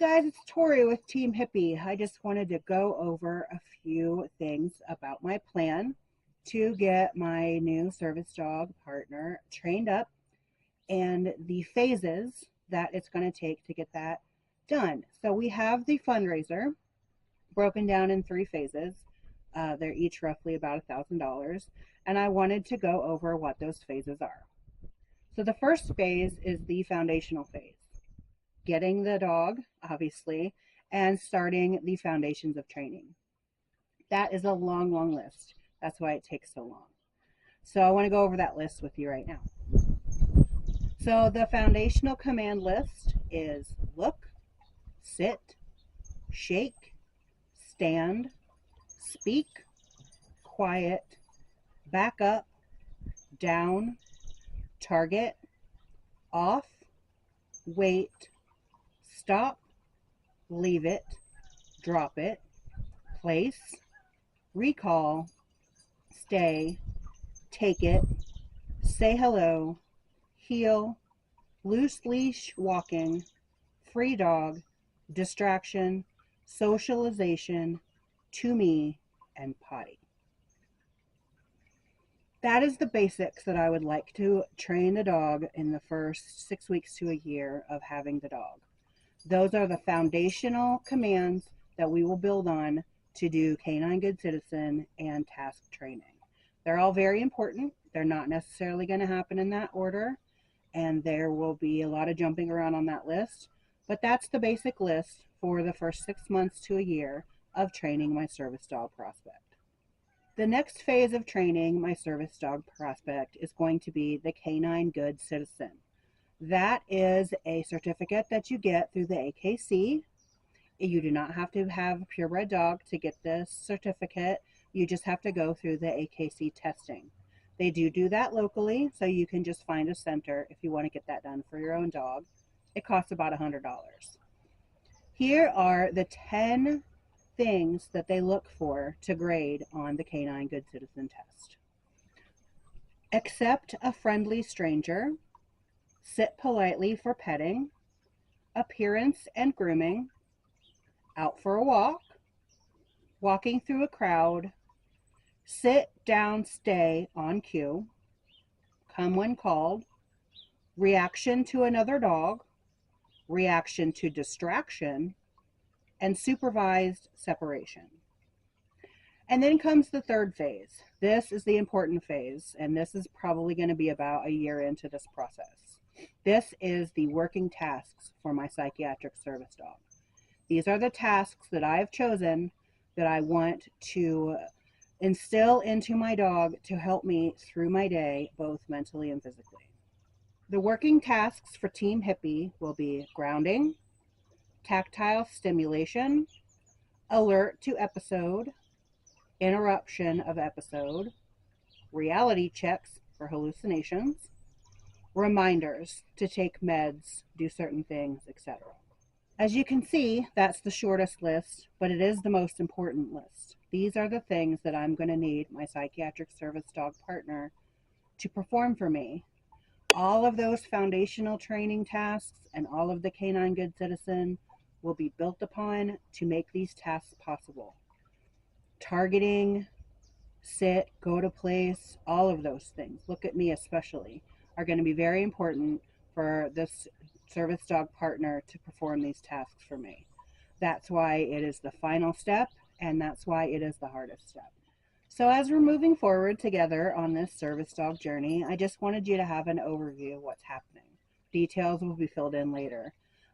guys, it's Tori with Team Hippie. I just wanted to go over a few things about my plan to get my new service dog partner trained up and the phases that it's going to take to get that done. So we have the fundraiser broken down in 3 phases. They're each roughly about $1,000, and I wanted to go over what those phases are. So the first phase is the foundational phase. Getting the dog, obviously, and starting the foundations of training. That is a long, long list. That's why it takes so long. So I want to go over that list with you right now. So the foundational command list is look, sit, shake, stand, speak, quiet, back up, down, target, off, wait, stop, leave it, drop it, place, recall, stay, take it, say hello, heel, loose leash walking, free dog, distraction, socialization, to me, and potty. That is the basics that I would like to train the dog in the first 6 weeks to a year of having the dog. Those are the foundational commands that we will build on to do Canine Good Citizen and task training. They're all very important. They're not necessarily going to happen in that order, and there will be a lot of jumping around on that list, but that's the basic list for the first 6 months to a year of training my service dog prospect. The next phase of training my service dog prospect is going to be the Canine Good Citizen. That is a certificate that you get through the AKC. You do not have to have a purebred dog to get this certificate. You just have to go through the AKC testing. They do that locally, so you can just find a center if you want to get that done for your own dog. It costs about $100. Here are the 10 things that they look for to grade on the Canine Good Citizen test. Accept a friendly stranger. Sit politely for petting, appearance and grooming, out for a walk, walking through a crowd, sit, down, stay on cue, come when called, reaction to another dog, reaction to distraction, and supervised separation. And then comes the third phase. This is the important phase, and this is probably going to be about a year into this process. This is the working tasks for my psychiatric service dog. These are the tasks that I have chosen that I want to instill into my dog to help me through my day, both mentally and physically. The working tasks for Team Hippie will be grounding, tactile stimulation, alert to episode, interruption of episode, reality checks for hallucinations, reminders to take meds, do certain things, etc. As you can see, that's the shortest list, but it is the most important list. These are the things that I'm going to need my psychiatric service dog partner to perform for me. All of those foundational training tasks and all of the Canine Good Citizen will be built upon to make these tasks possible. Targeting, sit, go to place, all of those things, look at me especially, are going to be very important for this service dog partner to perform these tasks for me. That's why it is the final step, and that's why it is the hardest step. So as we're moving forward together on this service dog journey, I just wanted you to have an overview of what's happening. Details will be filled in later.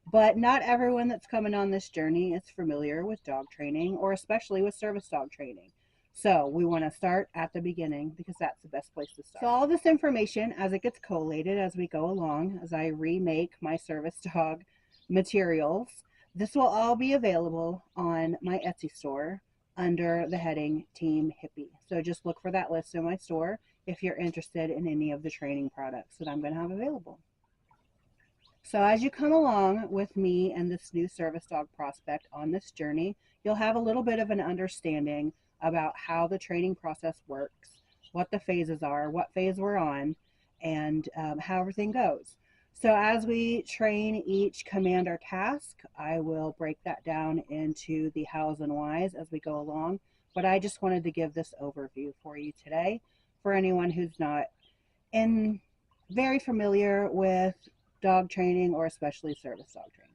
But not everyone that's coming on this journey is familiar with dog training, or especially with service dog training. So we want to start at the beginning because that's the best place to start. So all this information, as it gets collated as we go along, as I remake my service dog materials, this will all be available on my Etsy store under the heading Team Hippie. So just look for that list in my store if you're interested in any of the training products that I'm going to have available. So as you come along with me and this new service dog prospect on this journey, you'll have a little bit of an understanding about how the training process works, what the phases are, what phase we're on, and how everything goes. So as we train each command or task, I will break that down into the hows and whys as we go along. But I just wanted to give this overview for you today for anyone who's not in very familiar with dog training or especially service dog training.